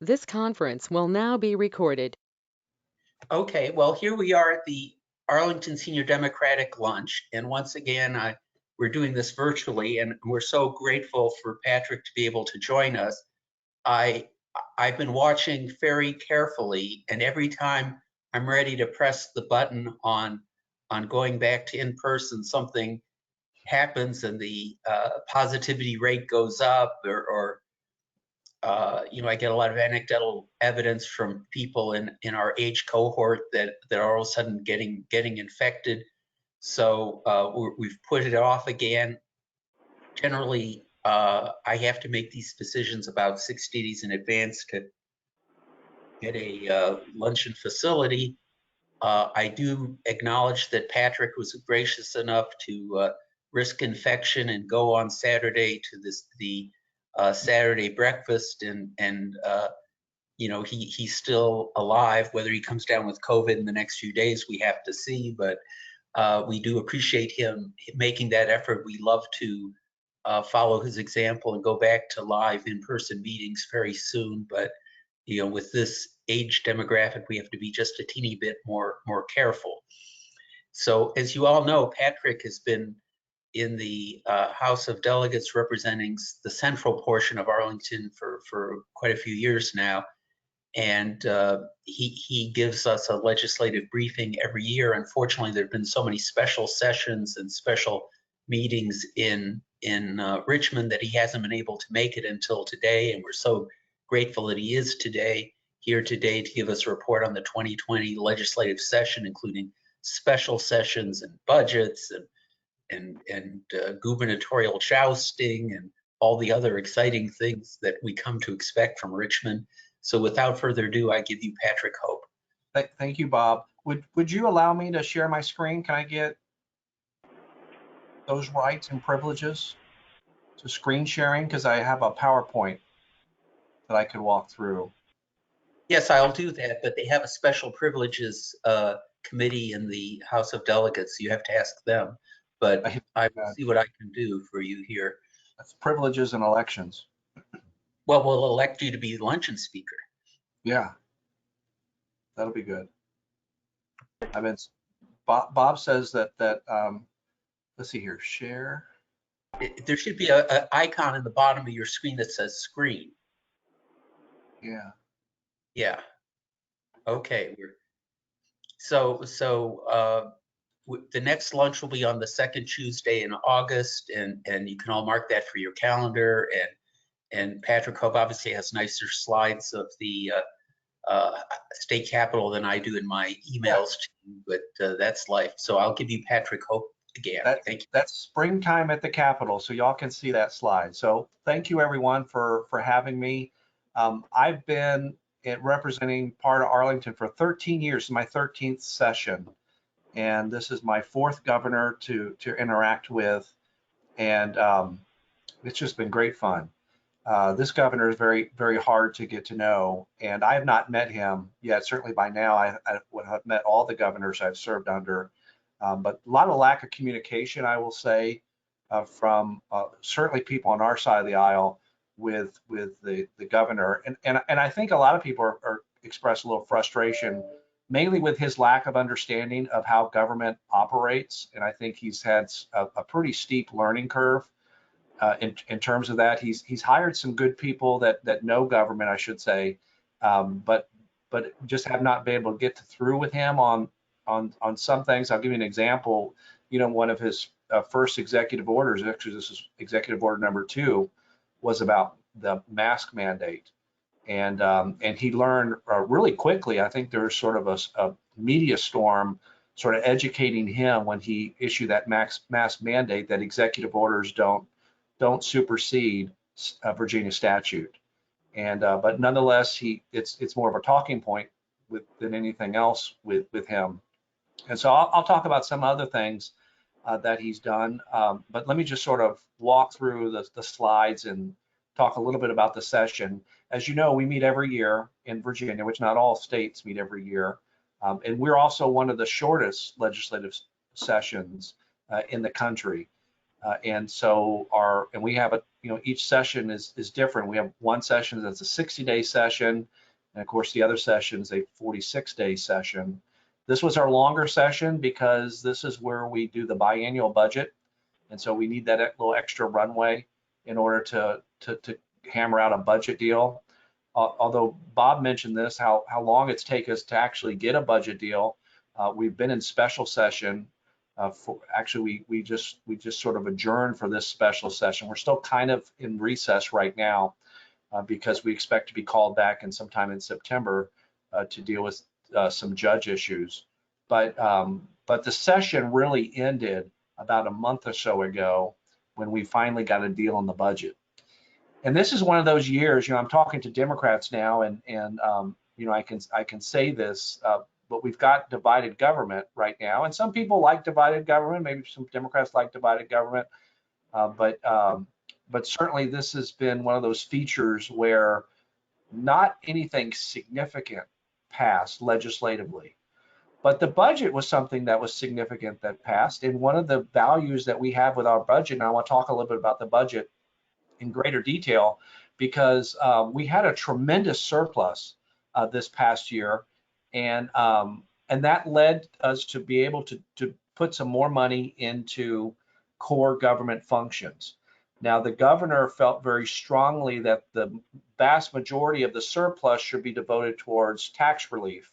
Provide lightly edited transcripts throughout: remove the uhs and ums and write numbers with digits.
This conference will now be recorded. Okay, well, here we are at the Arlington Senior Democratic Lunch. And once again, we're doing this virtually, and we're so grateful for Patrick to be able to join us. I've been watching very carefully, and every time I'm ready to press the button on going back to in person, something happens and the positivity rate goes up, or I get a lot of anecdotal evidence from people in our age cohort that are all of a sudden getting infected. So we've put it off again. Generally, I have to make these decisions about 60 days in advance to get a luncheon facility. I do acknowledge that Patrick was gracious enough to risk infection and go on Saturday to the Saturday breakfast, and he's still alive. Whether he comes down with COVID in the next few days, we have to see. But we do appreciate him making that effort. We love to follow his example and go back to live in-person meetings very soon. But with this age demographic, we have to be just a teeny bit more careful. So, as you all know, Patrick has been in the House of Delegates representing the central portion of Arlington for quite a few years now. And he gives us a legislative briefing every year. Unfortunately, there have been so many special sessions and special meetings in Richmond that he hasn't been able to make it until today. And we're so grateful that he is here today to give us a report on the 2020 legislative session, including special sessions and budgets and gubernatorial jousting and all the other exciting things that we come to expect from Richmond. So without further ado, I give you Patrick Hope. Thank you, Bob. Would you allow me to share my screen? Can I get those rights and privileges to screen sharing? Because I have a PowerPoint that I could walk through. Yes, I'll do that, but they have a special privileges committee in the House of Delegates. So you have to ask them, but I will see what I can do for you here. That's privileges and elections. Well, we'll elect you to be luncheon speaker. Yeah, that'll be good. Bob says that let's see here, share. There should be an icon in the bottom of your screen that says screen. Yeah. Yeah. Okay. The next lunch will be on the second Tuesday in August, and you can all mark that for your calendar. And Patrick Hope obviously has nicer slides of the state capitol than I do in my emails, but that's life. So I'll give you Patrick Hope again. Thank you. That's springtime at the Capitol, so y'all can see that slide. So thank you everyone for having me. I've been representing part of Arlington for 13 years, my 13th session, and this is my 4th governor to interact with, and it's just been great fun. This governor is very, very hard to get to know, and I have not met him yet. Certainly by now, I would have met all the governors I've served under, but a lot of lack of communication, I will say, from certainly people on our side of the aisle with the governor, and I think a lot of people are express a little frustration, mainly with his lack of understanding of how government operates, and I think he's had a pretty steep learning curve. In terms of that, he's hired some good people that know government, I should say, but just have not been able to get through with him on some things. I'll give you an example. One of his first executive orders, actually this is executive order number 2, was about the mask mandate, and he learned really quickly. I think there was sort of a media storm sort of educating him when he issued that mask mandate that executive orders don't supersede Virginia statute, and but nonetheless, it's more of a talking point than anything else with him. And so I'll talk about some other things that he's done, but let me just sort of walk through the slides and talk a little bit about the session. As you know, we meet every year in Virginia, which not all states meet every year, and we're also one of the shortest legislative sessions in the country. And we have each session is different. We have one session that's a 60-day session, and of course the other session is a 46-day session. This was our longer session because this is where we do the biannual budget, and so we need that little extra runway in order to hammer out a budget deal. Although Bob mentioned this, how long it's taken us to actually get a budget deal. We've been in special session. We just sort of adjourned for this special session. We're still kind of in recess right now because we expect to be called back in sometime in September to deal with some judge issues. But the session really ended about a month or so ago when we finally got a deal on the budget. And this is one of those years, I'm talking to Democrats now, and I can say this, but we've got divided government right now, and some people like divided government. Maybe some Democrats like divided government, but certainly this has been one of those features where not anything significant passed legislatively, but the budget was something that was significant that passed. And one of the values that we have with our budget, and I want to talk a little bit about the budget in greater detail, because we had a tremendous surplus this past year, and that led us to be able to put some more money into core government functions. Now, the governor felt very strongly that the vast majority of the surplus should be devoted towards tax relief.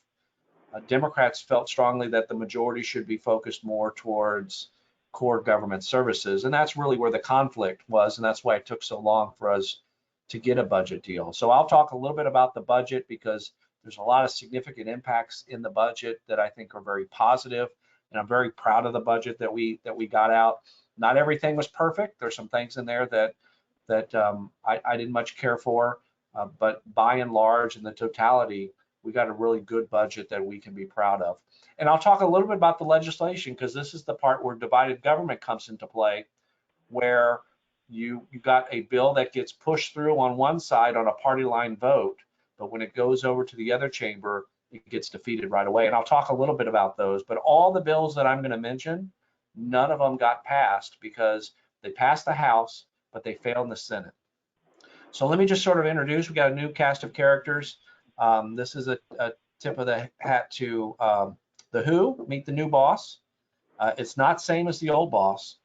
Democrats felt strongly that the majority should be focused more towards core government services, and that's really where the conflict was, and that's why it took so long for us to get a budget deal. So I'll talk a little bit about the budget because there's a lot of significant impacts in the budget that I think are very positive, and I'm very proud of the budget that we got out. Not everything was perfect. There's some things in there that I didn't much care for, but by and large, in the totality, we got a really good budget that we can be proud of. And I'll talk a little bit about the legislation because this is the part where divided government comes into play, where you got a bill that gets pushed through on one side on a party line vote, but when it goes over to the other chamber, it gets defeated right away. And I'll talk a little bit about those, but all the bills that I'm going to mention, none of them got passed because they passed the House, but they failed in the Senate. So let me just sort of introduce, we got a new cast of characters. This is a tip of the hat to The Who, Meet the New Boss. It's not same as the old boss.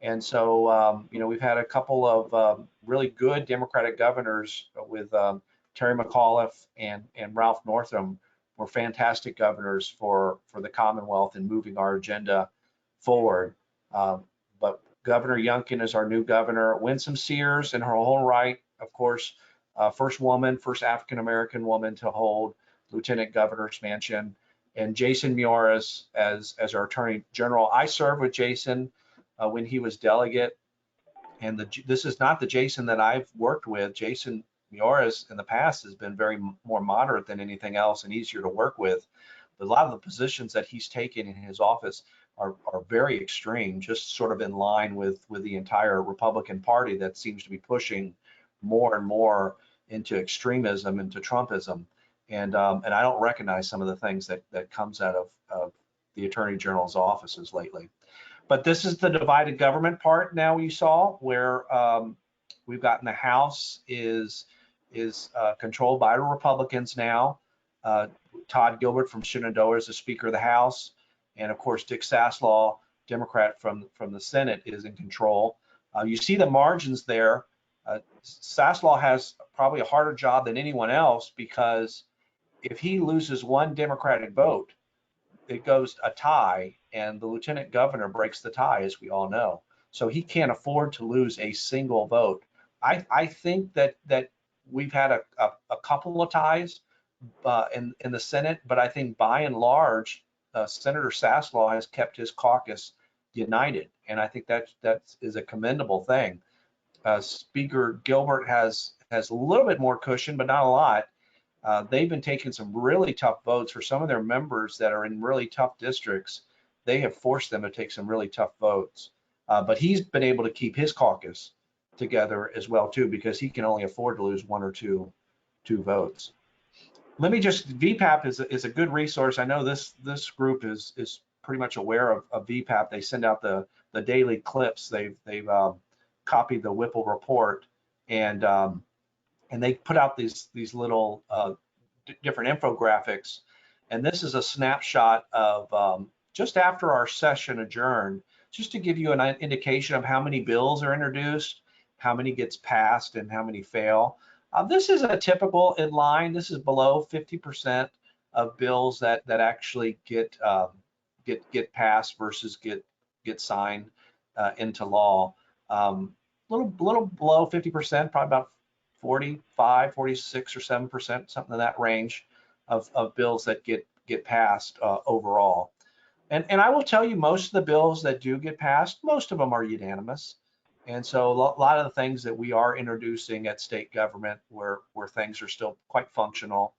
And so, we've had a couple of really good Democratic governors with Terry McAuliffe and Ralph Northam were fantastic governors for the Commonwealth and moving our agenda forward. But Governor Youngkin is our new governor. Winsome Sears in her own right, of course, first African-American woman to hold Lieutenant Governor's mansion, and Jason Miyares as our Attorney General. I served with Jason when he was delegate, and this is not the Jason that I've worked with. Jason Miyares in the past has been very more moderate than anything else and easier to work with. But a lot of the positions that he's taken in his office are very extreme, just sort of in line with the entire Republican Party that seems to be pushing more and more into extremism, into Trumpism. And I don't recognize some of the things that comes out of the Attorney General's offices lately. But this is the divided government part now you saw, where we've gotten the House is controlled by the Republicans now. Todd Gilbert from Shenandoah is the Speaker of the House. And of course, Dick Saslaw, Democrat from the Senate, is in control. You see the margins there. Saslaw has probably a harder job than anyone else because if he loses one Democratic vote, it goes a tie, and the lieutenant governor breaks the tie, as we all know. So he can't afford to lose a single vote. I think that we've had a couple of ties in the Senate, but I think by and large, Senator Saslaw has kept his caucus united, and I think that is a commendable thing. Speaker Gilbert has a little bit more cushion, but not a lot. They've been taking some really tough votes for some of their members that are in really tough districts. They have forced them to take some really tough votes, but he's been able to keep his caucus together as well too, because he can only afford to lose one or two votes. Let me just, VPAP is a good resource. I know this group is pretty much aware of VPAP. They send out the daily clips. They've copied the Whipple report. and they put out these little different infographics. And this is a snapshot of just after our session adjourned, just to give you an indication of how many bills are introduced, how many gets passed, and how many fail. This is a typical in line. This is below 50% of bills that actually get passed versus get signed into law. Little below 50%, probably about 45, 46 or 7%, something in that range of bills that get passed overall. And I will tell you, most of the bills that do get passed, most of them are unanimous. And so a lot of the things that we are introducing at state government where things are still quite functional,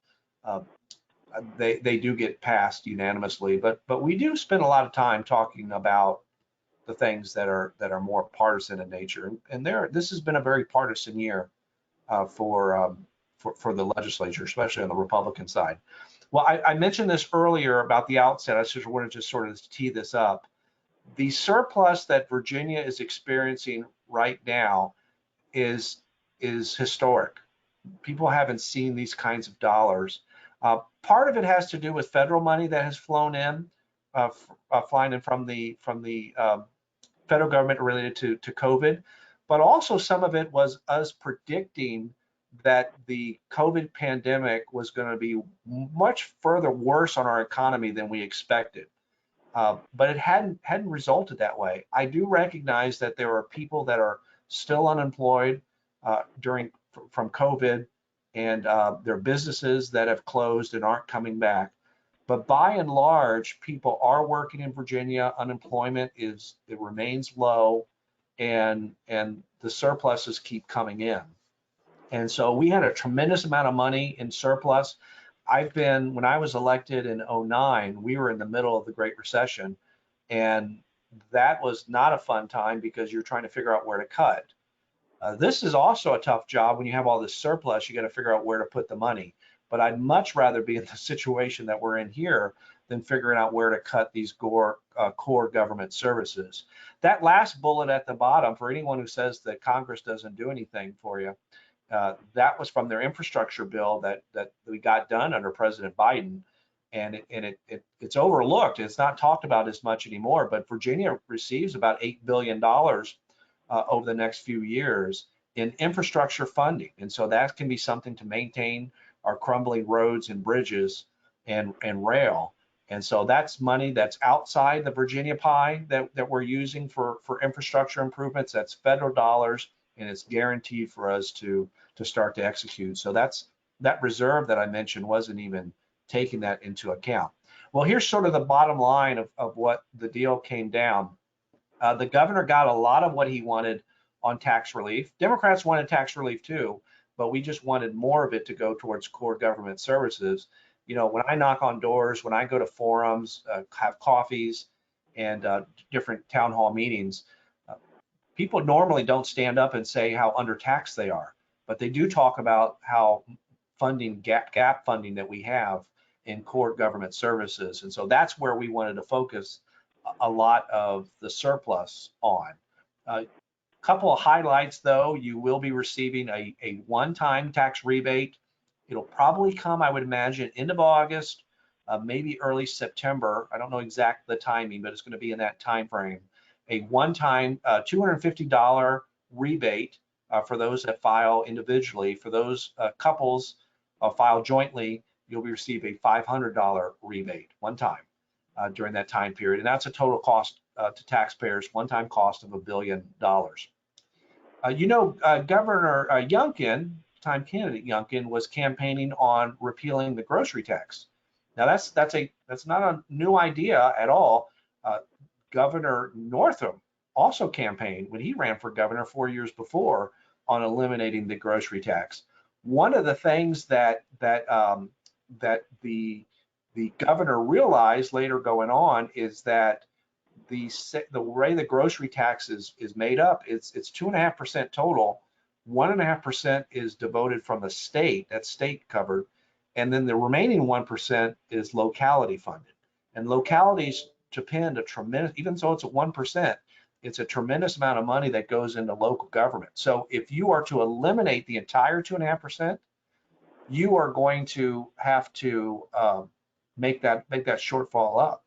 they do get passed unanimously. But we do spend a lot of time talking about the things that are more partisan in nature. And this has been a very partisan year for the legislature, especially on the Republican side. Well, I mentioned this earlier about the outset. I just wanted to sort of tee this up. The surplus that Virginia is experiencing right now is historic. People haven't seen these kinds of dollars. Part of it has to do with federal money that has flown in, flying in from the federal government related to COVID, but also some of it was us predicting that the COVID pandemic was going to be much further worse on our economy than we expected. But it hadn't resulted that way. I do recognize that there are people that are still unemployed from COVID, and there are businesses that have closed and aren't coming back. But by and large, people are working in Virginia. Unemployment remains low, and the surpluses keep coming in. And so we had a tremendous amount of money in surplus. When I was elected in 2009, we were in the middle of the Great Recession, and that was not a fun time because you're trying to figure out where to cut. This is also a tough job when you have all this surplus. You got to figure out where to put the money. But I'd much rather be in the situation that we're in here than figuring out where to cut these core government services. That last bullet at the bottom, for anyone who says that Congress doesn't do anything for you, that was from their infrastructure bill that we got done under President Biden, and it's overlooked. It's not talked about as much anymore, but Virginia receives about $8 billion over the next few years in infrastructure funding, and so that can be something to maintain our crumbling roads and bridges and rail. And so that's money that's outside the Virginia pie that we're using for infrastructure improvements. That's federal dollars, and it's guaranteed for us to start to execute. So that reserve that I mentioned wasn't even taking that into account. Well, here's sort of the bottom line of what the deal came down. The governor got a lot of what he wanted on tax relief. Democrats wanted tax relief too, but we just wanted more of it to go towards core government services. You know, when I knock on doors, when I go to forums, have coffees and different town hall meetings, people normally don't stand up and say how undertaxed they are, but they do talk about how gap funding that we have in core government services. And so that's where we wanted to focus a lot of the surplus on. Couple of highlights though, you will be receiving a one-time tax rebate. It'll probably come, I would imagine, end of August, maybe early September. I don't know exact the timing, but it's going to be in that time frame. A one-time $250 rebate for those that file individually. For those couples file jointly, you'll receive a $500 rebate one time during that time period, and that's a total cost to taxpayers, one-time cost of $1 billion. You know, Governor Youngkin, time candidate Youngkin, was campaigning on repealing the grocery tax. Now that's not a new idea at all. Governor Northam also campaigned when he ran for governor 4 years before on eliminating the grocery tax. One of the things that the governor realized later going on is that the way the grocery tax is made up, it's 2.5% total. 1.5% is devoted from the state, that's state covered, and then the remaining 1% is locality funded. And localities depend a tremendous, even though it's at 1%, it's a tremendous amount of money that goes into local government. So if you are to eliminate the entire 2.5%, you are going to have to make that shortfall up.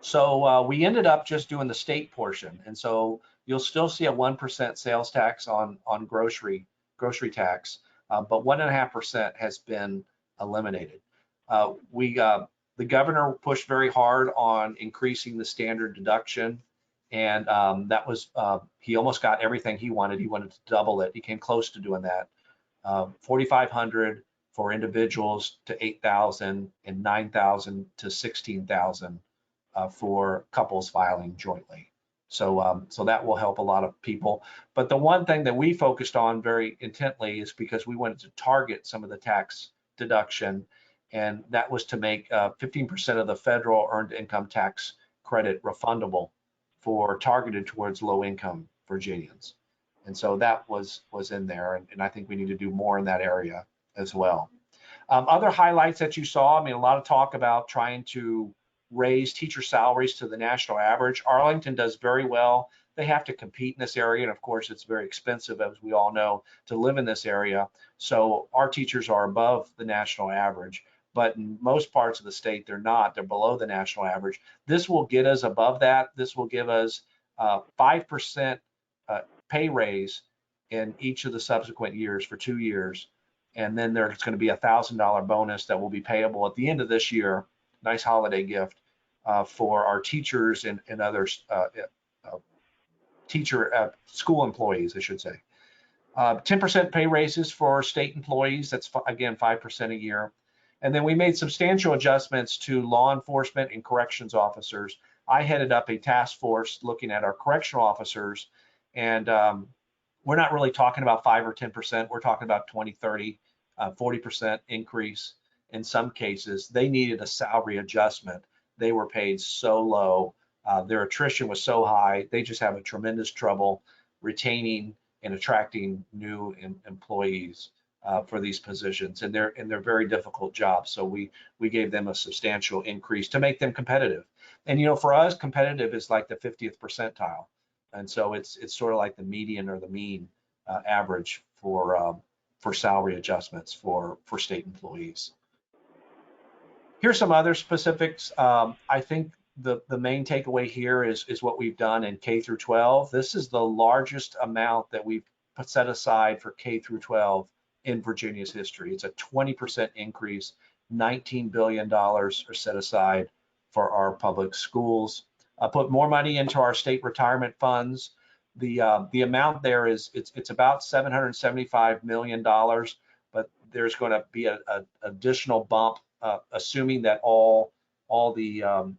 So we ended up just doing the state portion, and so you'll still see a 1% sales tax on grocery tax, but 1.5% has been eliminated. The governor pushed very hard on increasing the standard deduction, and that was he almost got everything he wanted. He wanted to double it. He came close to doing that. 4,500 for individuals to 8,000 and 9,000 to 16,000 for couples filing jointly. So that will help a lot of people. But the one thing that we focused on very intently is because we wanted to target some of the tax deduction, and that was to make 15% of the federal earned income tax credit refundable for targeted towards low income Virginians. And so that was in there, and I think we need to do more in that area as well. Other highlights that you saw, I mean, a lot of talk about trying to raise teacher salaries to the national average. Arlington does very well. They have to compete in this area, and of course it's very expensive, as we all know, to live in this area. So our teachers are above the national average, but in most parts of the state they're not. They're below the national average. This will get us above that. This will give us 5% pay raise in each of the subsequent years for 2 years, and then there's going to be a $1,000 bonus that will be payable at the end of this year. Nice holiday gift for our teachers and others, school employees, I should say. 10% pay raises for state employees. That's again 5% a year. And then we made substantial adjustments to law enforcement and corrections officers. I headed up a task force looking at our correctional officers, and we're not really talking about 5 or 10%. We're talking about 20, 30, 40% increase. In some cases, they needed a salary adjustment. They were paid so low. Their attrition was so high. They just have a tremendous trouble retaining and attracting new employees for these positions, and they're very difficult jobs. So we gave them a substantial increase to make them competitive. And you know, for us, competitive is like the 50th percentile, and so it's sort of like the median or the mean average for salary adjustments for state employees. Here's some other specifics. I think the main takeaway here is what we've done in K through 12. This is the largest amount that we've set aside for K through 12 in Virginia's history. It's a 20% increase. $19 billion are set aside for our public schools. Put more money into our state retirement funds. The amount there is it's about $775 million, but there's going to be an additional bump, assuming that all the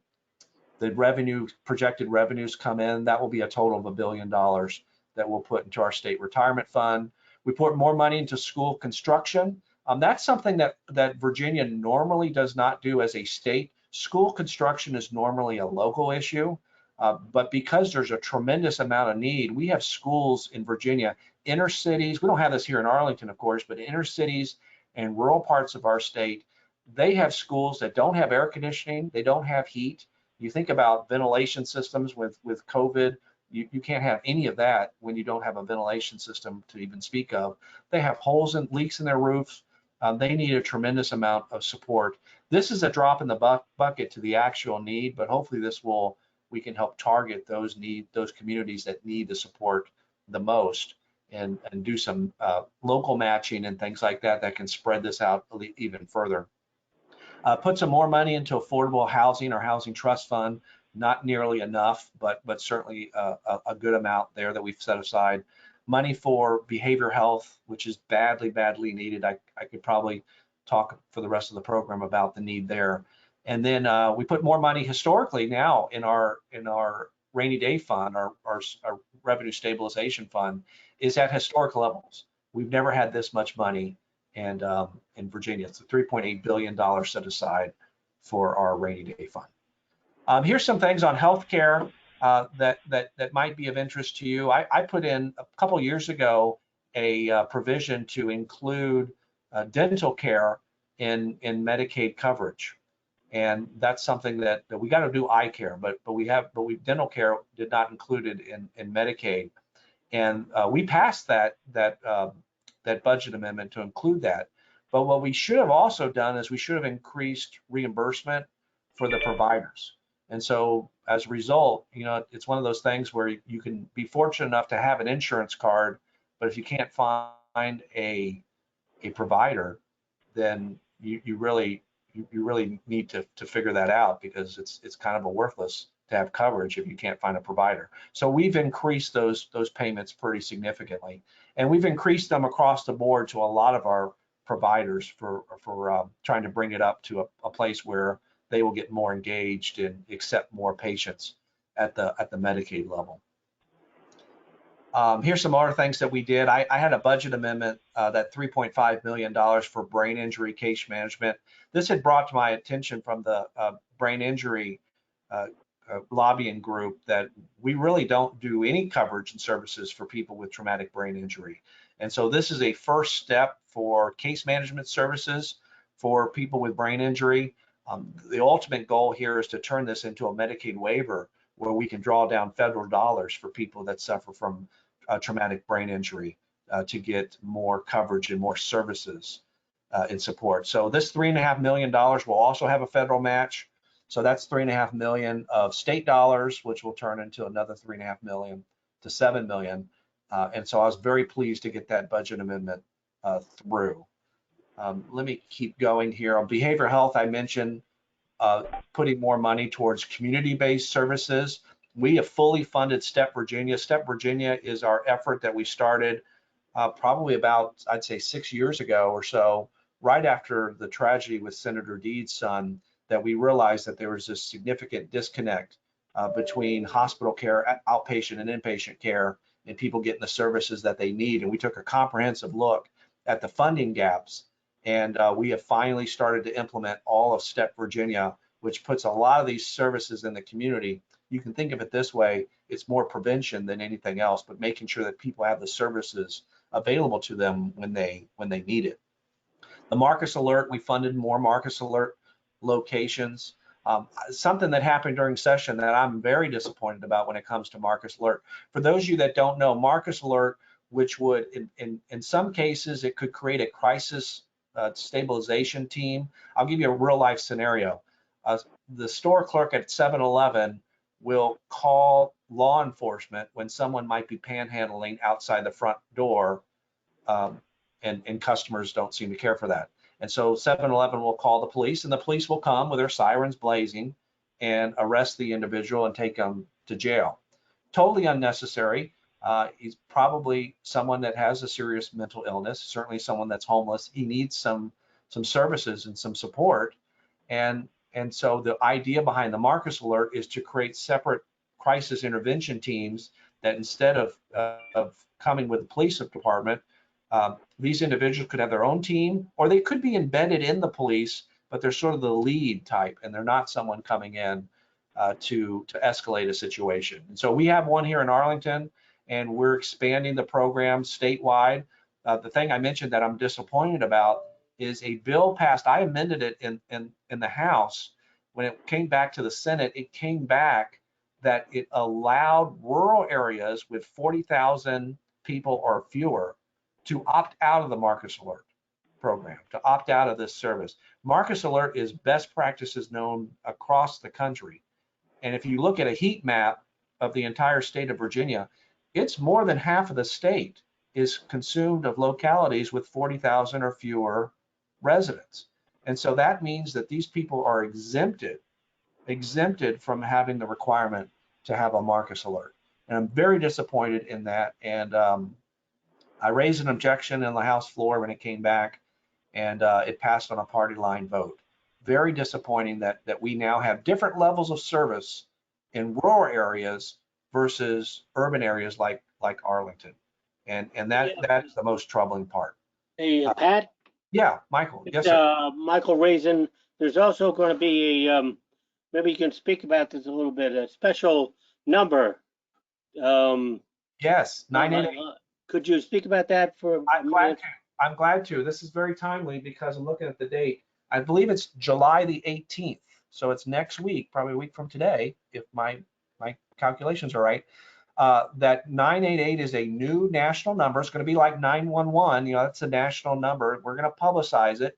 projected revenues come in. That will be a total of $1 billion that we'll put into our state retirement fund. We put more money into school construction. That's something that Virginia normally does not do as a state. School construction is normally a local issue, but because there's a tremendous amount of need, we have schools in Virginia, inner cities. We don't have this here in Arlington, of course, but inner cities and rural parts of our state, they have schools that don't have air conditioning, they don't have heat. You think about ventilation systems with COVID, you can't have any of that when you don't have a ventilation system to even speak of. They have holes and leaks in their roofs. They need a tremendous amount of support. This is a drop in the bucket to the actual need, but hopefully we can help target those communities that need the support the most, and do some local matching and things like that can spread this out even further. Put some more money into affordable housing or housing trust fund. Not nearly enough, but certainly a good amount there that we've set aside. Money for behavioral health, which is badly needed. I could probably talk for the rest of the program about the need there. And then we put more money historically now in our rainy day fund. Our revenue stabilization fund is at historic levels. We've never had this much money, and in Virginia, it's a $3.8 billion set aside for our rainy day fund. Here's some things on healthcare that might be of interest to you. I put in a couple years ago a provision to include dental care in Medicaid coverage, And that's something that we got to do eye care, but dental care did not include it in Medicaid. And we passed that budget amendment to include that. But what we should have also done is we should have increased reimbursement for the providers. And so as a result, it's one of those things where you can be fortunate enough to have an insurance card, but if you can't find a provider, then you really need to figure that out, because it's kind of a worthless to have coverage if you can't find a provider. So we've increased those payments pretty significantly, and we've increased them across the board to a lot of our providers for trying to bring it up to a place where they will get more engaged and accept more patients at the Medicaid level. Here's some other things that we did. I had a budget amendment, that $3.5 million for brain injury case management. This had brought to my attention from the brain injury lobbying group that we really don't do any coverage and services for people with traumatic brain injury. And so this is a first step for case management services for people with brain injury. The ultimate goal here is to turn this into a Medicaid waiver where we can draw down federal dollars for people that suffer from traumatic brain injury to get more coverage and more services and support. So this $3.5 million will also have a federal match. So that's $3.5 million of state dollars, which will turn into another $3.5 million to $7 million. And so I was very pleased to get that budget amendment through. Let me keep going here. On behavioral health, I mentioned putting more money towards community-based services. We have fully funded STEP Virginia. STEP Virginia is our effort that we started probably about, I'd say, 6 years ago or so, right after the tragedy with Senator Deed's son, that we realized that there was a significant disconnect between hospital care, outpatient and inpatient care, and people getting the services that they need. And we took a comprehensive look at the funding gaps, and we have finally started to implement all of STEP Virginia, which puts a lot of these services in the community. You can think of it this way: it's more prevention than anything else, but making sure that people have the services available to them when they need it. The Marcus Alert, we funded more Marcus Alert locations. Something that happened during session that I'm very disappointed about when it comes to Marcus Alert. For those of you that don't know, Marcus Alert, which would in some cases it could create a crisis stabilization team. I'll give you a real life scenario. The store clerk at 7-Eleven will call law enforcement when someone might be panhandling outside the front door, and customers don't seem to care for that. And so 7-Eleven will call the police, and the police will come with their sirens blazing and arrest the individual and take them to jail. Totally unnecessary. He's probably someone that has a serious mental illness, certainly someone that's homeless. He needs some services and some support. And so the idea behind the Marcus Alert is to create separate crisis intervention teams that, instead of coming with the police department, these individuals could have their own team, or they could be embedded in the police, but they're sort of the lead type, and they're not someone coming in to escalate a situation. And so we have one here in Arlington, and we're expanding the program statewide. The thing I mentioned that I'm disappointed about is a bill passed. I amended it in the House. When it came back to the Senate, it came back that it allowed rural areas with 40,000 people or fewer to opt out of the Marcus Alert program, to opt out of this service. Marcus Alert is best practices known across the country. And if you look at a heat map of the entire state of Virginia, it's more than half of the state is consumed of localities with 40,000 or fewer residents. And so that means that these people are exempted from having the requirement to have a Marcus Alert. And I'm very disappointed in that. And I raised an objection in the House floor when it came back, and it passed on a party line vote. Very disappointing that we now have different levels of service in rural areas versus urban areas like Arlington. And that's the most troubling part. Hey, Pat? Yeah, Michael. Yes, sir. Michael Raisin. There's also going to be a, maybe you can speak about this a little bit, a special number. Yes, 988. Could you speak about that for I'm glad to. This is very timely because I'm looking at the date. I believe it's July the 18th So it's next week, probably a week from today, if my calculations are right. That 988 is a new national number. It's going to be like 911. You know, that's a national number. We're going to publicize it.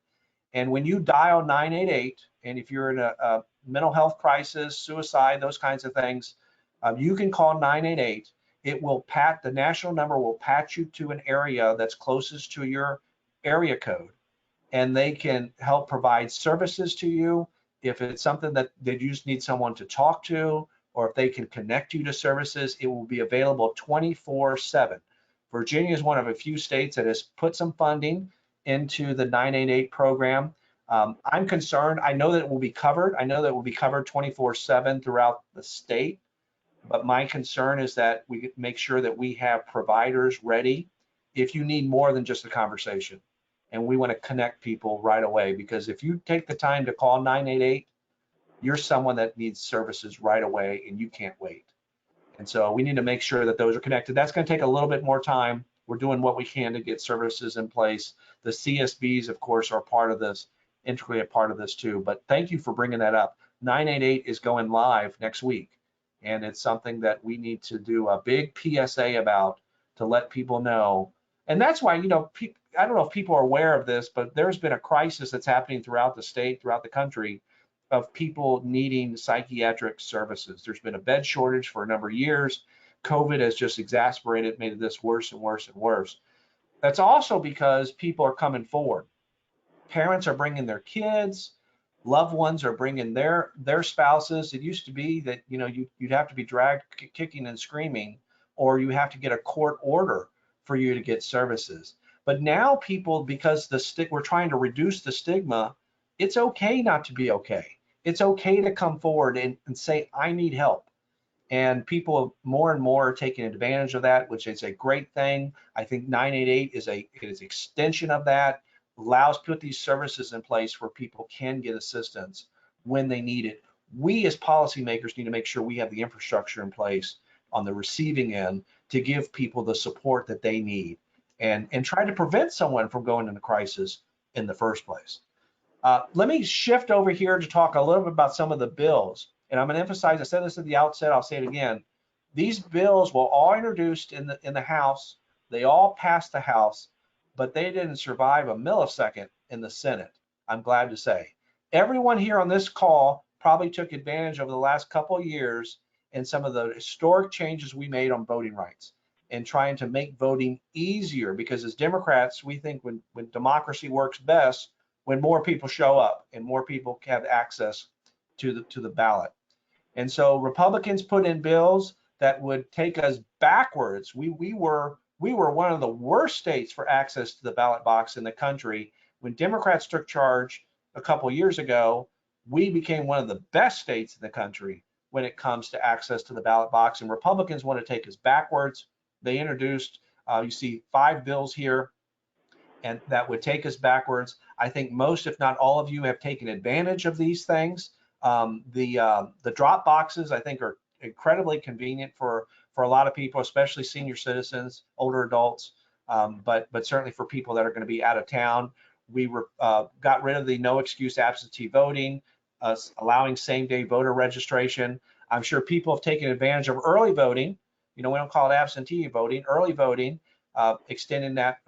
And when you dial 988, and if you're in a mental health crisis, suicide, those kinds of things, you can call 988. It will the national number will patch you to an area that's closest to your area code, and they can help provide services to you. If it's something that you just need someone to talk to, or if they can connect you to services, it will be available 24/7. Virginia is one of a few states that has put some funding into the 988 program. I'm concerned. I know that it will be covered. I know that it will be covered 24/7 throughout the state. But my concern is that we make sure that we have providers ready if you need more than just a conversation. And we want to connect people right away, because if you take the time to call 988, you're someone that needs services right away and you can't wait. And so we need to make sure that those are connected. That's going to take a little bit more time. We're doing what we can to get services in place. The CSBs, of course, are part of this, integrally a part of this too. But thank you for bringing that up. 988 is going live next week, and it's something that we need to do a big PSA about to let people know. And that's why, you know, I don't know if people are aware of this, but there's been a crisis that's happening throughout the state, throughout the country, of people needing psychiatric services. There's been a bed shortage for a number of years. COVID has just exacerbated, made this worse and worse and worse. That's also because people are coming forward. Parents are bringing their kids, loved ones are bringing their spouses. It used to be that, you know, you'd have to be dragged kicking and screaming, or you have to get a court order for you to get services. But now people, because we're trying to reduce the stigma, it's okay not to be okay. It's okay to come forward and say, I need help. And people more and more are taking advantage of that, which is a great thing. I think 988 is an extension of that, allows put these services in place where people can get assistance when they need it. We as policymakers need to make sure we have the infrastructure in place on the receiving end to give people the support that they need, and try to prevent someone from going into crisis in the first place. Let me shift over here to talk a little bit about some of the bills. And I'm going to emphasize, I said this at the outset, I'll say it again. These bills were all introduced in the House. They all passed the House, but they didn't survive a millisecond in the Senate, I'm glad to say. Everyone here on this call probably took advantage over the last couple of years in some of the historic changes we made on voting rights and trying to make voting easier, because as Democrats, we think when democracy works best, when more people show up and more people have access to the ballot. And so Republicans put in bills that would take us backwards. We were one of the worst states for access to the ballot box in the country. When Democrats took charge a couple of years ago, we became one of the best states in the country when it comes to access to the ballot box. And Republicans want to take us backwards. They introduced, you see 5 bills here, and that would take us backwards. I think most, if not all of you, have taken advantage of these things. The drop boxes, I think, are incredibly convenient for a lot of people, especially senior citizens, older adults, but certainly for people that are going to be out of town. We got rid of the no excuse absentee voting, allowing same-day voter registration. I'm sure people have taken advantage of early voting. You know, we don't call it absentee voting, early voting, extending that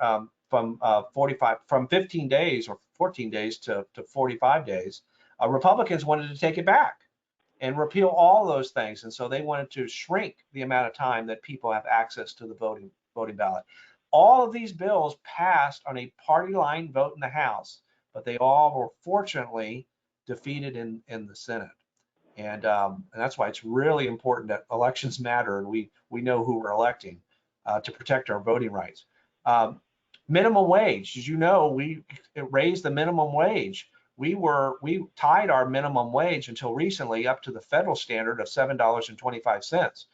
from 15 days or 14 days to 45 days. Republicans wanted to take it back and repeal all those things. And so they wanted to shrink the amount of time that people have access to the voting ballot. All of these bills passed on a party line vote in the House, but they all were fortunately defeated in the Senate. And that's why it's really important that elections matter, and we know who we're electing to protect our voting rights. Minimum wage, as you know, we raised the minimum wage. We tied our minimum wage until recently up to the federal standard of $7.25.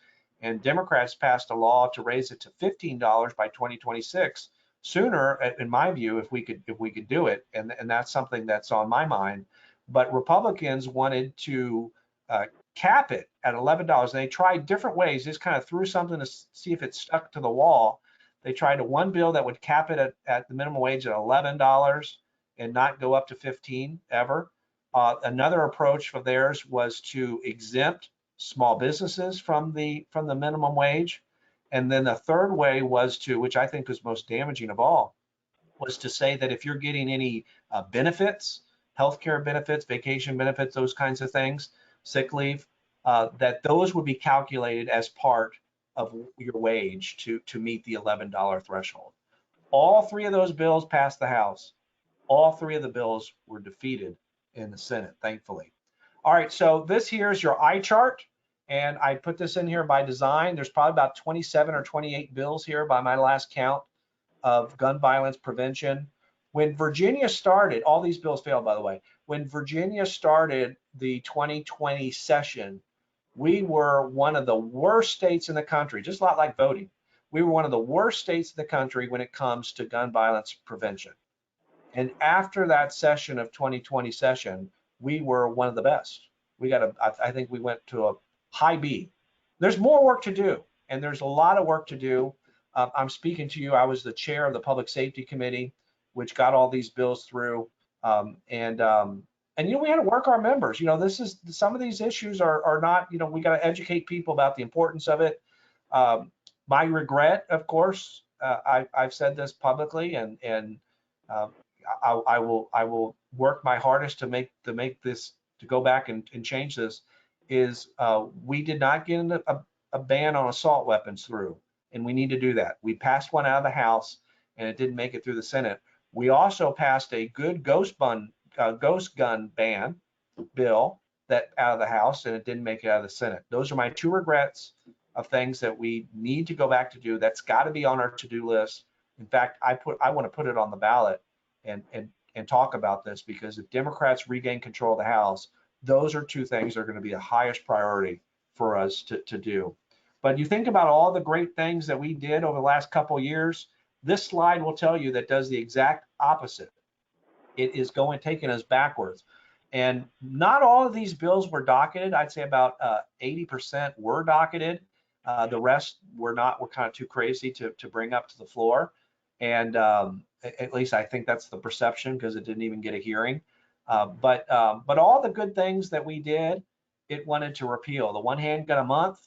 And Democrats passed a law to raise it to $15 by 2026. Sooner, in my view, if we could do it, and that's something that's on my mind. But Republicans wanted to cap it at $11. And they tried different ways. They just kind of threw something to see if it stuck to the wall. They tried one bill that would cap it at the minimum wage at $11 and not go up to 15 ever. Another approach of theirs was to exempt small businesses from the minimum wage. And then the third way was to, which I think was most damaging of all, was to say that if you're getting any benefits, healthcare benefits, vacation benefits, those kinds of things, sick leave, that those would be calculated as part of your wage to meet the $11 threshold. All three of those bills passed the House. All three of the bills were defeated in the Senate, thankfully. All right, so this here is your eye chart, and I put this in here by design. There's probably about 27 or 28 bills here by my last count of gun violence prevention. When Virginia started, all these bills failed, by the way. When Virginia started the 2020 session, we were one of the worst states in the country, just a lot like voting. We were one of the worst states in the country when it comes to gun violence prevention. And after that session of 2020 session, we were one of the best. I think we went to a high B. There's more work to do, and there's a lot of work to do. I'm speaking to you. I was the chair of the Public Safety Committee, which got all these bills through. And we had to work our members. Some of these issues are not. We got to educate people about the importance of it. My regret, of course, I've said this publicly, and I will work my hardest to make this, to go back and change this. Is we did not get a ban on assault weapons through. And we need to do that. We passed one out of the House, and it didn't make it through the Senate. We also passed a good ghost gun ban bill that out of the House, and it didn't make it out of the Senate. Those are my two regrets of things that we need to go back to do. That's got to be on our to-do list. In fact, I want to put it on the ballot and talk about this, because if Democrats regain control of the House, those are two things that are going to be the highest priority for us to do. But you think about all the great things that we did over the last couple of years, this slide will tell you that does the exact opposite. It is taking us backwards. And not all of these bills were docketed. I'd say about 80% were docketed. The rest were not, were kind of too crazy to bring up to the floor. And at least I think that's the perception, because it didn't even get a hearing. But all the good things that we did, it wanted to repeal. The one handgun a month.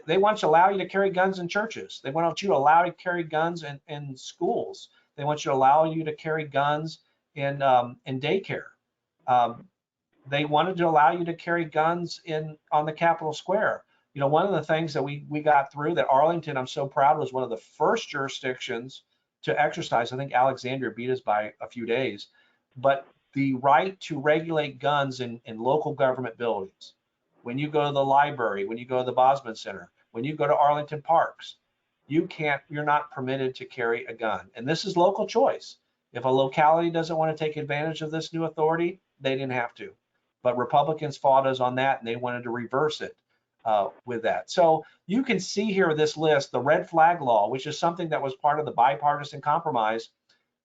They want to allow you to carry guns in churches. They want you to allow you to carry guns in schools. They want you to allow you to carry guns in daycare. They wanted to allow you to carry guns on the Capitol Square. One of the things that we got through, that Arlington, I'm so proud, was one of the first jurisdictions to exercise. I think Alexandria beat us by a few days, but the right to regulate guns in local government buildings. When you go to the library, when you go to the Bosman Center, when you go to Arlington Parks, you're not permitted to carry a gun. And this is local choice. If a locality doesn't want to take advantage of this new authority, they didn't have to. But Republicans fought us on that, and they wanted to reverse it with that. So you can see here this list, the red flag law, which is something that was part of the bipartisan compromise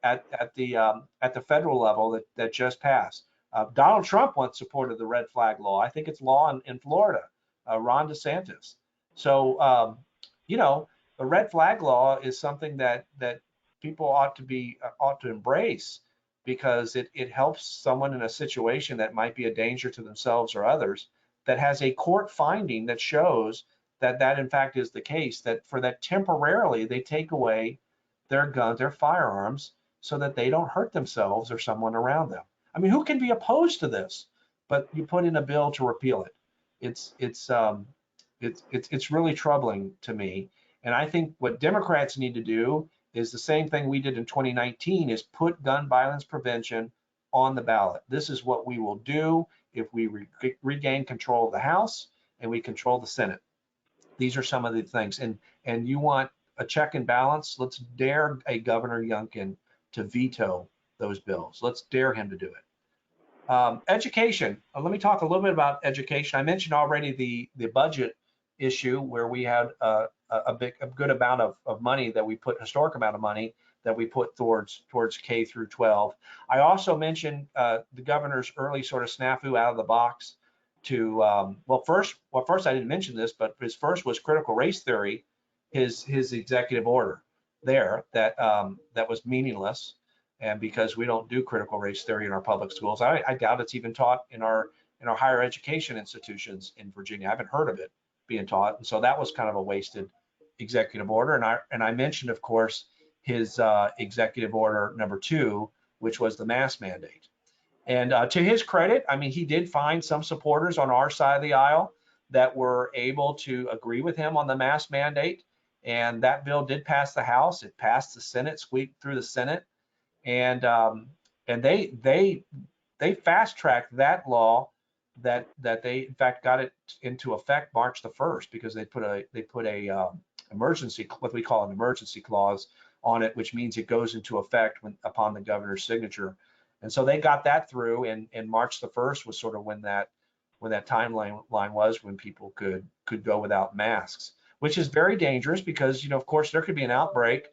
at the federal level that just passed. Donald Trump once supported the red flag law. I think it's law in Florida, Ron DeSantis. So, the red flag law is something that people ought to embrace, because it helps someone in a situation that might be a danger to themselves or others, that has a court finding that shows that in fact is the case, that temporarily they take away their guns, their firearms, so that they don't hurt themselves or someone around them. I mean, who can be opposed to this? But you put in a bill to repeal it. It's really troubling to me. And I think what Democrats need to do is the same thing we did in 2019, is put gun violence prevention on the ballot. This is what we will do if we regain control of the House and we control the Senate. These are some of the things. And you want a check and balance? Let's dare a Governor Youngkin to veto those bills. Let's dare him to do it. Education. Let me talk a little bit about education. I mentioned already the budget issue, where we had a good amount of money that we put, historic amount of money that we put towards K through 12. I also mentioned the governor's early sort of snafu out of the box to first I didn't mention this, but his first was critical race theory, his executive order there that was meaningless. And because we don't do critical race theory in our public schools, I doubt it's even taught in our higher education institutions in Virginia. I haven't heard of it being taught. And so that was kind of a wasted executive order. And I mentioned, of course, his executive order number 2, which was the mask mandate. And to his credit, I mean, he did find some supporters on our side of the aisle that were able to agree with him on the mask mandate. And that bill did pass the House. It passed the Senate, squeaked through the Senate. And they fast tracked that law that they in fact got it into effect March the 1st, because they put a emergency, what we call an emergency clause on it, which means it goes into effect upon the governor's signature. And so they got that through, and March the 1st was sort of when that timeline was when people could go without masks, which is very dangerous because, of course, there could be an outbreak.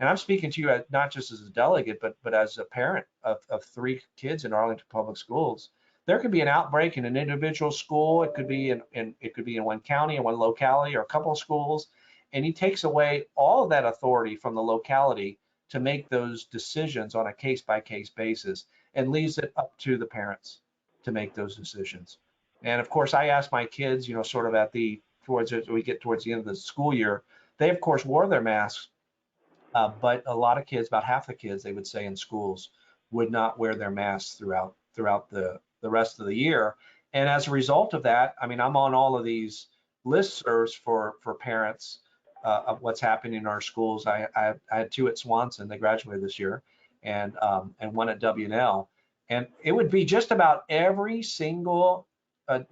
And I'm speaking to you not just as a delegate, but as a parent of 3 kids in Arlington Public Schools. There could be an outbreak in an individual school. It could be in one county or one locality or a couple of schools. And he takes away all of that authority from the locality to make those decisions on a case-by-case basis, and leaves it up to the parents to make those decisions. And of course, I asked my kids, sort of as we get towards the end of the school year, they of course wore their masks, but a lot of kids, about half the kids, they would say in schools, would not wear their masks throughout the rest of the year. And as a result of that, I mean, I'm on all of these listservs for parents of what's happening in our schools. I had 2 at Swanson, they graduated this year, and 1 at W&L. And it would be just about every single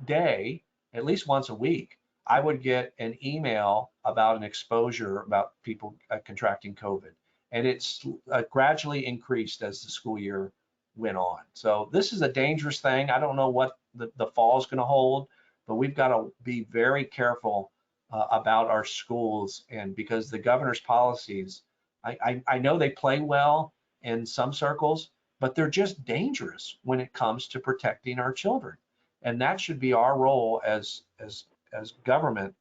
day, at least once a week, I would get an email about an exposure about people contracting COVID. And it's gradually increased as the school year went on. So this is a dangerous thing. I don't know what the fall is going to hold, but we've got to be very careful about our schools. And because the governor's policies, I know they play well in some circles, but they're just dangerous when it comes to protecting our children. And that should be our role as government.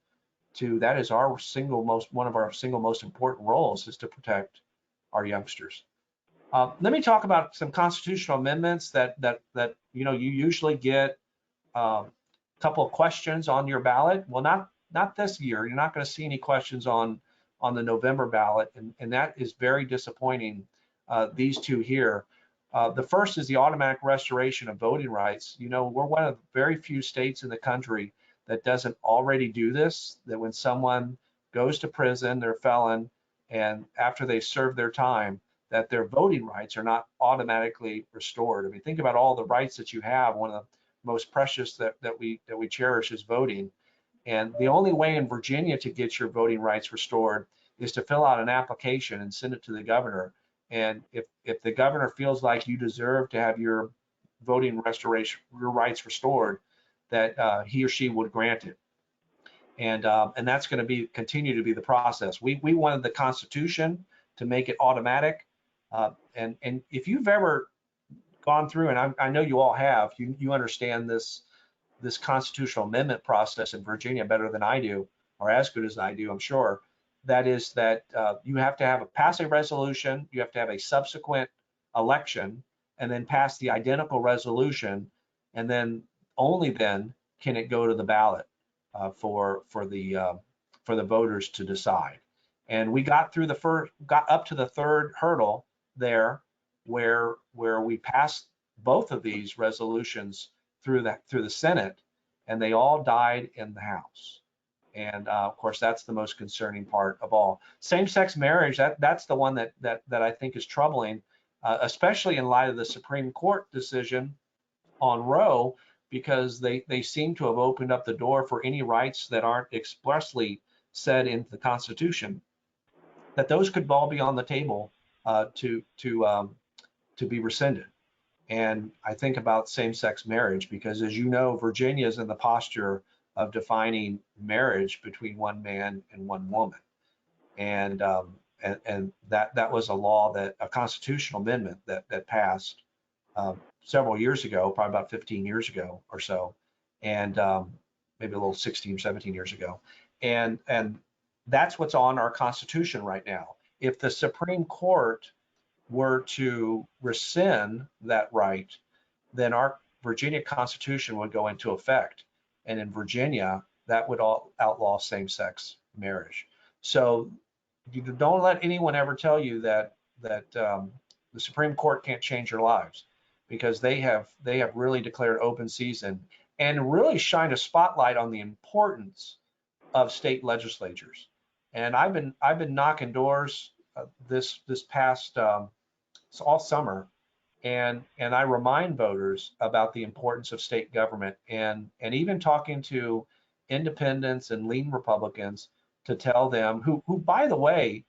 That is one of our single most important roles, is to protect our youngsters. Let me talk about some constitutional amendments that you usually get a couple of questions on your ballot. Well, not this year. You're not going to see any questions on the November ballot, and that is very disappointing. These 2 here. The first is the automatic restoration of voting rights. We're one of the very few states in the country that doesn't already do this, that when someone goes to prison, they're a felon, and after they serve their time, that their voting rights are not automatically restored. I mean, think about all the rights that you have. One of the most precious that we cherish is voting. And the only way in Virginia to get your voting rights restored is to fill out an application and send it to the governor. And if the governor feels like you deserve to have your voting restoration, your rights restored, that he or she would grant it. And that's going to continue to be the process. We wanted the Constitution to make it automatic. And if you've ever gone through, and I know you all have, you understand this constitutional amendment process in Virginia better than I do, or as good as I do, I'm sure. That is that you have to pass a resolution, you have to have a subsequent election, and then pass the identical resolution, and then only then can it go to the ballot for the voters to decide. And we got up to the 3rd hurdle there, where we passed both of these resolutions through the Senate, and they all died in the House. And of course, that's the most concerning part of all. Same-sex marriage, that's the one that I think is troubling, especially in light of the Supreme Court decision on Roe, because they seem to have opened up the door for any rights that aren't expressly said in the Constitution, that those could all be on the table to be rescinded. And I think about same-sex marriage because, as you know, Virginia is in the posture of defining marriage between one man and one woman. And that was a law, a constitutional amendment that passed several years ago, probably about 15 years ago or so, and maybe a little 16, 17 years ago. And that's what's on our Constitution right now. If the Supreme Court were to rescind that right, then our Virginia Constitution would go into effect. And in Virginia, that would outlaw same-sex marriage. So you don't let anyone ever tell you that the Supreme Court can't change your lives, because they have really declared open season and really shined a spotlight on the importance of state legislatures. And I've been knocking doors this past all summer, and I remind voters about the importance of state government, and even talking to independents and lean Republicans to tell them, who by the way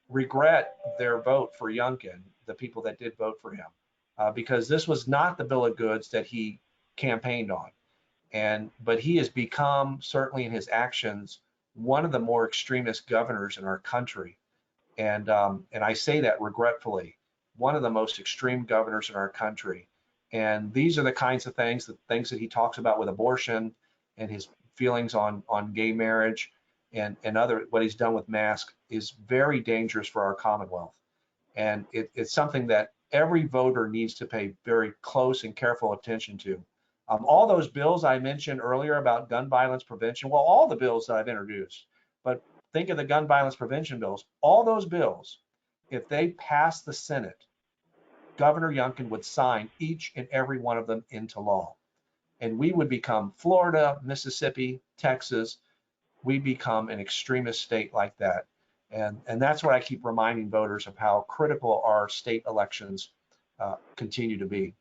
regret their vote for Youngkin, the people that did vote for him, because this was not the bill of goods that he campaigned on. But he has become, certainly in his actions, one of the more extremist governors in our country. And I say that regretfully, one of the most extreme governors in our country. And these are the kinds of things that he talks about with abortion and his feelings on gay marriage and other, what he's done with masks is very dangerous for our Commonwealth. And it's something that every voter needs to pay very close and careful attention to. All those bills I mentioned earlier about gun violence prevention, well, all the bills that I've introduced, but think of the gun violence prevention bills, all those bills, if they pass the Senate, Governor Youngkin would sign each and every one of them into law. And we would become Florida, Mississippi, Texas, we become an extremist state like that. And that's what I keep reminding voters of, how critical our state elections continue to be.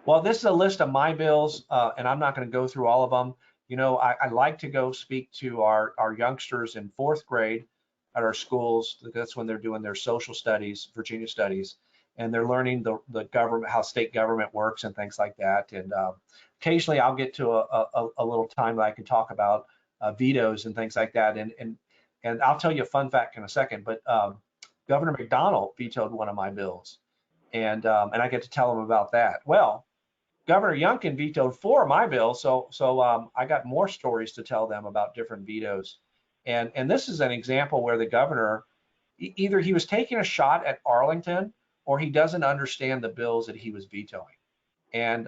Well, this is a list of my bills, and I'm not going to go through all of them. You know, I like to go speak to our youngsters in 4th grade at our schools. That's when they're doing their social studies, Virginia studies, and they're learning the government, how state government works and things like that. And occasionally I'll get to a little time that I can talk about vetoes and things like that. And I'll tell you a fun fact in a second, but Governor McDonnell vetoed one of my bills, and I get to tell him about that. Well, Governor Youngkin vetoed 4 of my bills, so I got more stories to tell them about different vetoes. And this is an example where the governor, either he was taking a shot at Arlington, or he doesn't understand the bills that he was vetoing. And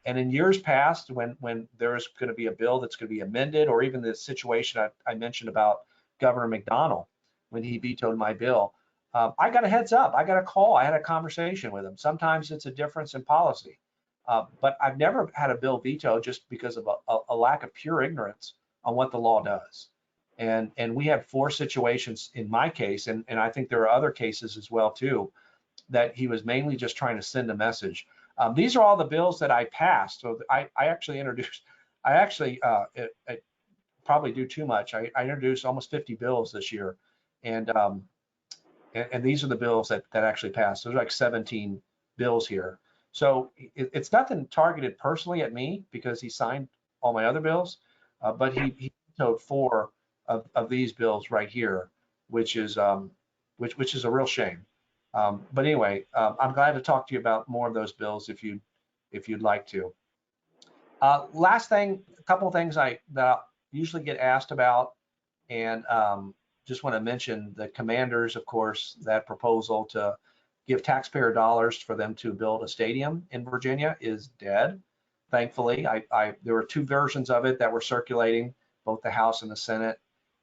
in years past, when there's going to be a bill that's going to be amended, or even the situation I mentioned about Governor McDonnell when he vetoed my bill, I got a heads up. I got a call. I had a conversation with him. Sometimes it's a difference in policy. But I've never had a bill vetoed just because of a lack of pure ignorance on what the law does. And we had 4 situations in my case, and I think there are other cases as well too, that he was mainly just trying to send a message. These are all the bills that I passed. So I actually introduced, I probably do too much. I introduced almost 50 bills this year. And these are the bills that actually passed. There's like 17 bills here. So it's nothing targeted personally at me, because he signed all my other bills, but he vetoed 4 of these bills right here, which is a real shame. But anyway, I'm glad to talk to you about more of those bills if you'd like to. Last thing, a couple of things that I usually get asked about, and just want to mention the Commanders, of course, that proposal to give taxpayer dollars for them to build a stadium in Virginia is dead. Thankfully, there were 2 versions of it that were circulating, both the House and the Senate,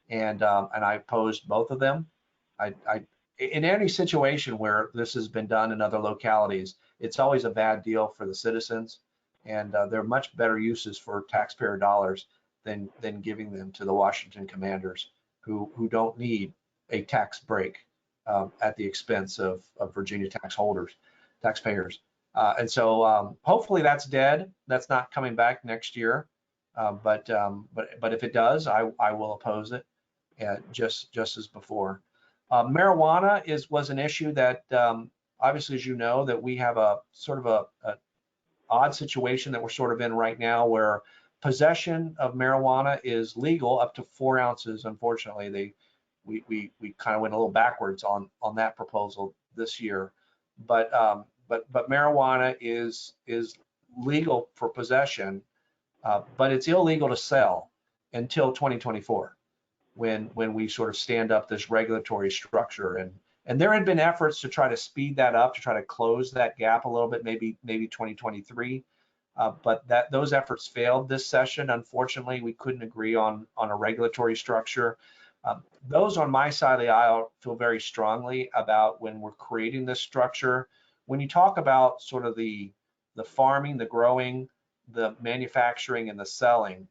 and I opposed both of them. In any situation where this has been done in other localities, it's always a bad deal for the citizens, and there are much better uses for taxpayer dollars than giving them to the Washington Commanders, who don't need a tax break at the expense of Virginia taxpayers. And so hopefully that's dead. That's not coming back next year. But if it does, I will oppose it, just as before. Marijuana was an issue that obviously, as you know, that we have a sort of a odd situation that we're sort of in right now, where possession of marijuana is legal up to 4 ounces. Unfortunately, we kind of went a little backwards on that proposal this year, but marijuana is legal for possession, but it's illegal to sell until 2024, when we sort of stand up this regulatory structure And there had been efforts to try to speed that up, to try to close that gap a little bit, maybe 2023. But those efforts failed this session. Unfortunately, we couldn't agree on a regulatory structure. Those on my side of the aisle feel very strongly about when we're creating this structure. When you talk about sort of the farming, the growing, the manufacturing, and the selling,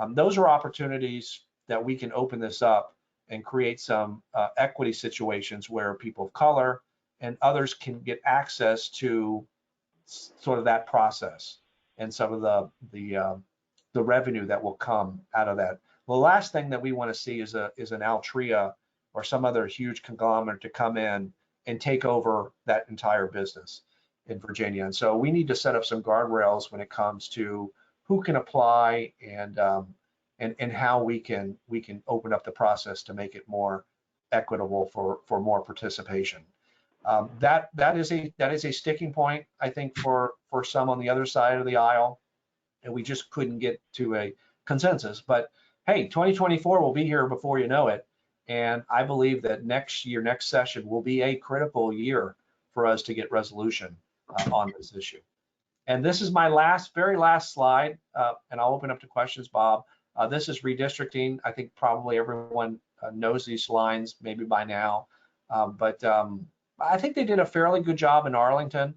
those are opportunities that we can open this up and create some equity situations where people of color and others can get access to sort of that process and some of the revenue that will come out of that. The last thing that we want to see is an Altria or some other huge conglomerate to come in and take over that entire business in Virginia. And so we need to set up some guardrails when it comes to who can apply and how we can open up the process to make it more equitable for more participation. That is a sticking point, I think, for some on the other side of the aisle, and we just couldn't get to a consensus. But hey, 2024 will be here before you know it, and I believe that next session will be a critical year for us to get resolution on this issue. And this is my very last slide, and I'll open up to questions, Bob. This is redistricting. I think probably everyone knows these lines maybe by now, but I think they did a fairly good job in Arlington.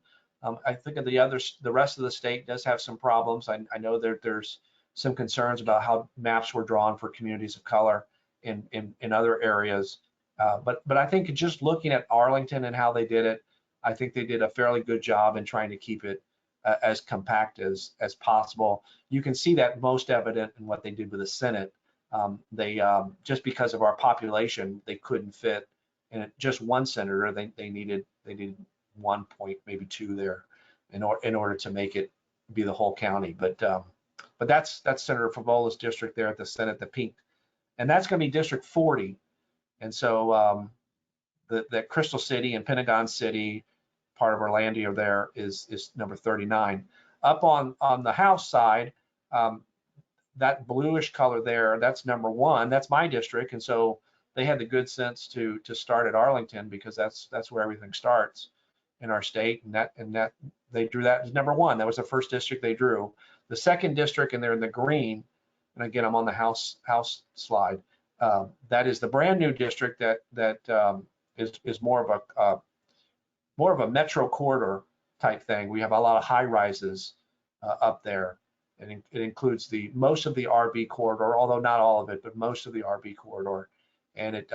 I think the rest of the state does have some problems. I know that there's some concerns about how maps were drawn for communities of color in other areas. But I think just looking at Arlington and how they did it, I think they did a fairly good job in trying to keep it as compact as possible. You can see that most evident in what they did with the Senate. They just because of our population, they couldn't fit in just one senator. They needed 1 point, maybe 2 there in order to make it be the whole county. But that's Senator Favola's district there at the Senate, the pink, and that's going to be District 40. And so the Crystal City and Pentagon City, part of Orlando there is number 39. Up on the House side, that bluish color there, that's number 1. That's my district, and so they had the good sense to start at Arlington because that's where everything starts in our state, and that they drew that as number 1. That was the first district they drew. The second district, and they're in the green, and again I'm on the House slide. That is the brand new district that is more of a metro corridor type thing. We have a lot of high rises up there, and it includes most of the RB corridor, although not all of it, but most of the RB corridor, and it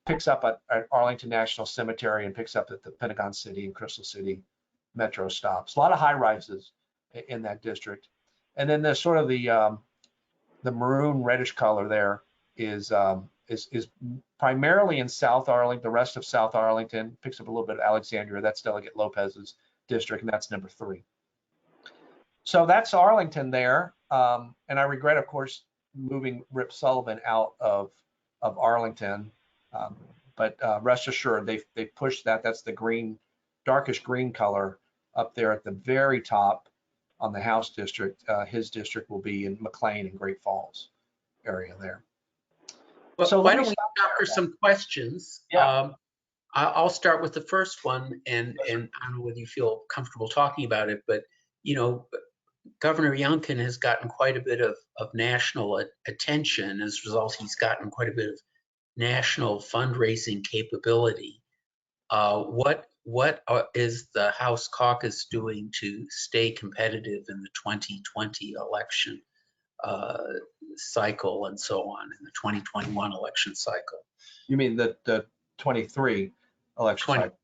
picks up at Arlington National Cemetery and picks up at the Pentagon City and Crystal City metro stops. A lot of high rises in that district, and then the sort of the maroon reddish color there is primarily in South Arlington. The rest of South Arlington picks up a little bit of Alexandria. That's Delegate Lopez's district, and that's number 3. So that's Arlington there, and I regret, of course, moving Rip Sullivan out of Arlington, but rest assured they pushed that. That's the green, darkish green color up there at the very top on the House district. His district will be in McLean and Great Falls area there. Well, So why don't we stop for some questions? Yeah. I'll start with the first one, and I don't know whether you feel comfortable talking about it, but Governor Youngkin has gotten quite a bit of national attention. As a result, he's gotten quite a bit of national fundraising capability. What is the House caucus doing to stay competitive in the 2020 election cycle and so on, in the 2021 election cycle? You mean the 23 election cycle?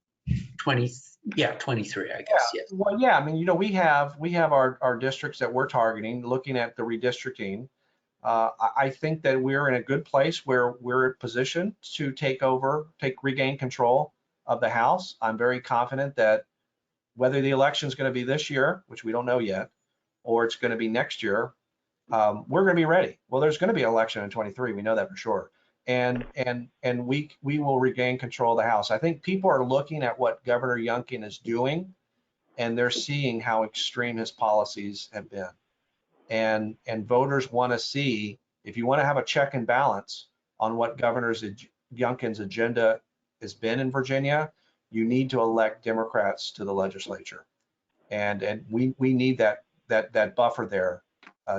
23, I guess. Yes. Well, yeah. I mean, we have our districts that we're targeting, looking at the redistricting. I think that we're in a good place where we're positioned to regain control of the House. I'm very confident that whether the election is going to be this year, which we don't know yet, or it's going to be next year, we're going to be ready. Well, there's going to be an election in 23. We know that for sure. And we will regain control of the House. I think people are looking at what Governor Youngkin is doing, and they're seeing how extreme his policies have been. And voters want to see, if you want to have a check and balance on what Governor Youngkin's agenda has been in Virginia, you need to elect Democrats to the legislature. And we need that buffer there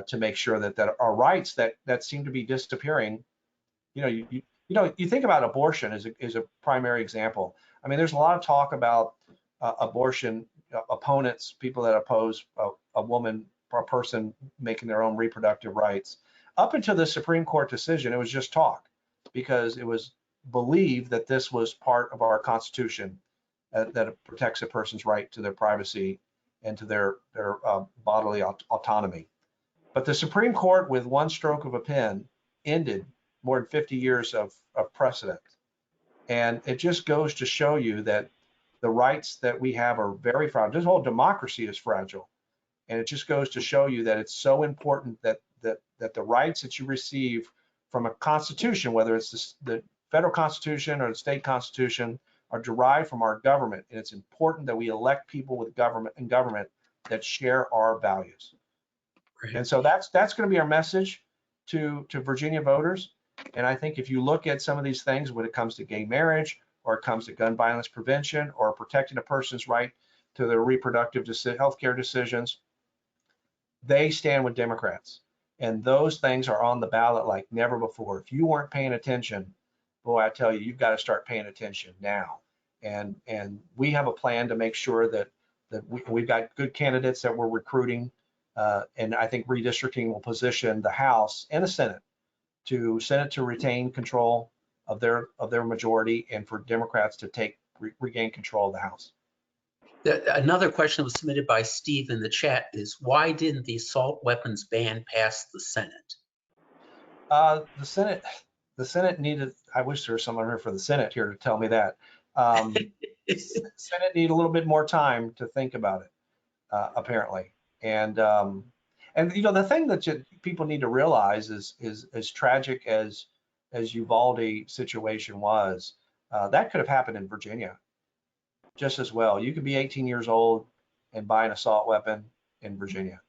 to make sure that our rights that seem to be disappearing. You think about abortion as a primary example. I mean, there's a lot of talk about abortion opponents, people that oppose a woman or a person making their own reproductive rights. Up until the Supreme Court decision, it was just talk, because it was believed that this was part of our Constitution, that it protects a person's right to their privacy and to their bodily autonomy. But the Supreme Court, with one stroke of a pen, ended more than 50 years of precedent. And it just goes to show you that the rights that we have are very fragile. This whole democracy is fragile. And it just goes to show you that it's so important that the rights that you receive from a constitution, whether it's the federal constitution or the state constitution, are derived from our government. And it's important that we elect people with government that share our values. Right. And so that's going to be our message to Virginia voters. And I think if you look at some of these things, when it comes to gay marriage, or it comes to gun violence prevention, or protecting a person's right to their reproductive healthcare decisions, they stand with Democrats. And those things are on the ballot like never before. If you weren't paying attention, boy, I tell you, you've got to start paying attention now. And we have a plan to make sure that we've got good candidates that we're recruiting. And I think redistricting will position the House and the Senate to retain control of their majority, and for Democrats to regain control of the House. Another question that was submitted by Steve in the chat is, why didn't the assault weapons ban pass the Senate? The Senate needed, I wish there was someone here for the Senate here to tell me that. The Senate needed a little bit more time to think about it, apparently. And the thing that people need to realize is as tragic as Uvalde situation was, that could have happened in Virginia just as well. You could be 18 years old and buy an assault weapon in Virginia.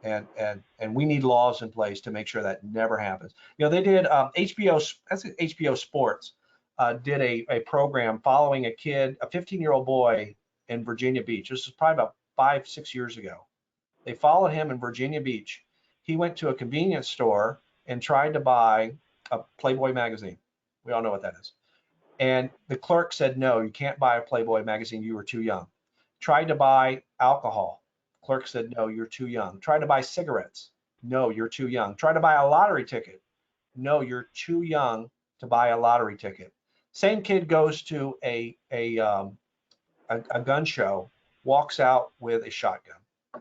And we need laws in place to make sure that never happens. They did HBO Sports did a program following a 15-year-old boy in Virginia Beach. This was probably about 5-6 years ago. They followed him in Virginia Beach. He went to a convenience store and tried to buy a Playboy magazine. We all know what that is. And the clerk said, no, you can't buy a Playboy magazine. You were too young. Tried to buy alcohol. Clerk said, no, you're too young. Tried to buy cigarettes. No, you're too young. Tried to buy a lottery ticket. No, you're too young to buy a lottery ticket. Same kid goes to a gun show, walks out with a shotgun.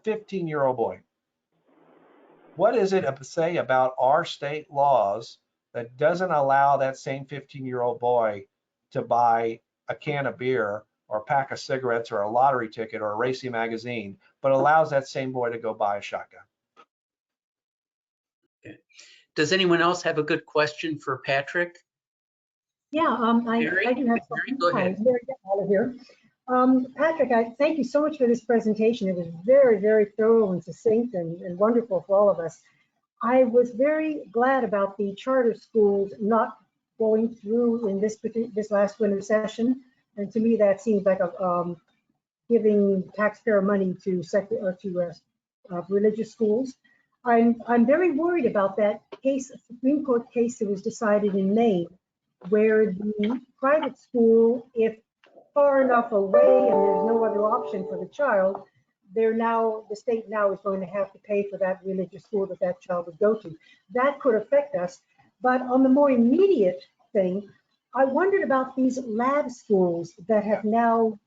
15-year-old boy. What is it to say about our state laws that doesn't allow that same 15-year-old boy to buy a can of beer or a pack of cigarettes or a lottery ticket or a racing magazine, but allows that same boy to go buy a shotgun? Okay. Does anyone else have a good question for Patrick? Yeah, I do have Mary, something. go ahead. Hi, Mary Gallagher here. Patrick, I thank you so much for this presentation. It was very, very thorough and succinct and wonderful for all of us. I was very glad about the charter schools not going through in this last winter session. And to me, that seems like giving taxpayer money to religious schools. I'm very worried about that case, Supreme Court case that was decided in Maine, where the private school, if far enough away and there's no other option for the child, the state now is going to have to pay for that religious school that child would go to. That could affect us. But on the more immediate thing, I wondered about these lab schools that have now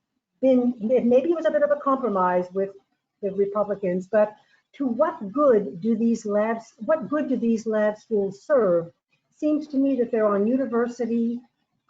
been, maybe it was a bit of a compromise with the Republicans, but to what good do these lab schools serve? Seems to me that they're on university,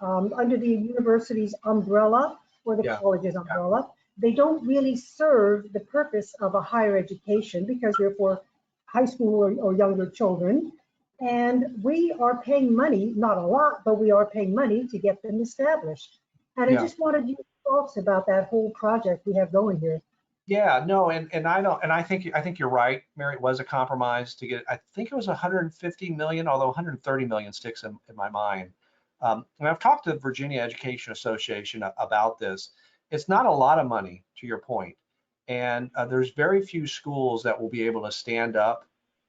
under the university's umbrella or the college's umbrella. They don't really serve the purpose of a higher education because they're for high school or younger children. And we are paying money, not a lot, but we are paying money to get them established. And I just wanted your thoughts about that whole project we have going here. Yeah, no, and I think you're right, Mary. It was a compromise to get. I think it was 150 million, although 130 million sticks in my mind And I've talked to the Virginia Education Association about this. It's not a lot of money, to your point. And there's very few schools that will be able to stand up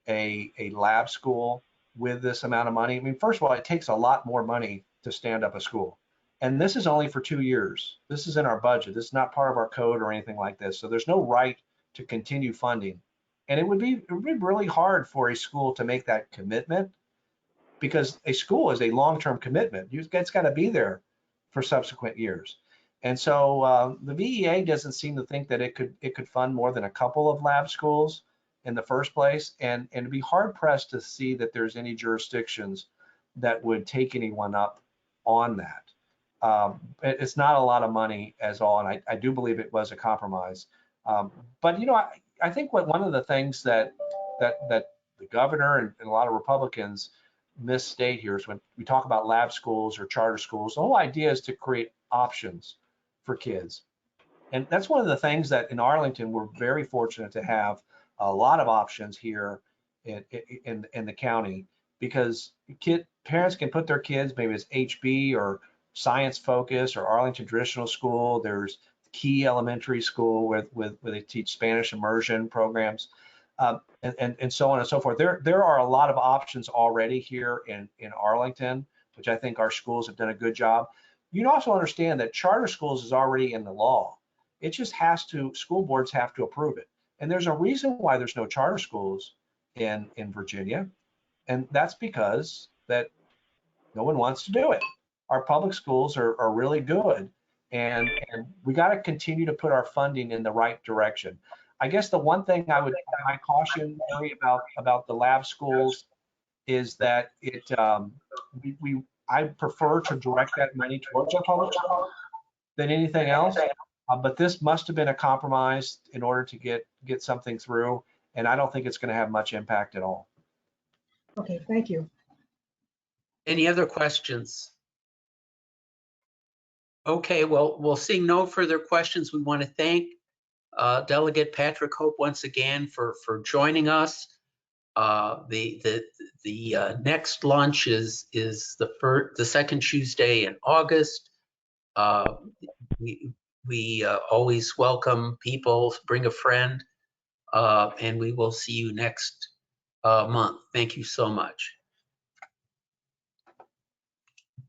a lab school with this amount of money. I mean, first of all, it takes a lot more money to stand up a school. And this is only for 2 years. This is in our budget. This is not part of our code or anything like this. So there's no right to continue funding. And it would be really hard for a school to make that commitment, because a school is a long-term commitment. It's got to be there for subsequent years. And so the VEA doesn't seem to think that it could fund more than a couple of lab schools in the first place, and it'd be hard pressed to see that there's any jurisdictions that would take anyone up on that. It's not a lot of money as all, and I do believe it was a compromise. But you know, I think one of the things that the governor and a lot of Republicans misstate here is when we talk about lab schools or charter schools, the whole idea is to create options for kids. And that's one of the things that in Arlington, we're very fortunate to have a lot of options here in the county, because parents can put their kids, maybe it's HB or Science Focus or Arlington Traditional School. There's Key Elementary School where they teach Spanish immersion programs. And so on and so forth. There are a lot of options already here in Arlington, which I think our schools have done a good job. You can also understand that charter schools is already in the law. It just school boards have to approve it. And there's a reason why there's no charter schools in Virginia. And that's because that no one wants to do it. Our public schools are really good. And we got to continue to put our funding in the right direction. I guess the one thing I caution Mary about the lab schools is that I prefer to direct that money towards our public schools than anything else. But this must have been a compromise in order to get something through, and I don't think it's going to have much impact at all. Okay, thank you. Any other questions? Okay, well, seeing no further questions, we want to thank Delegate Patrick Hope once again for joining us. The next lunch is the second Tuesday in August. We always welcome people. Bring a friend, and we will see you next month. Thank you so much.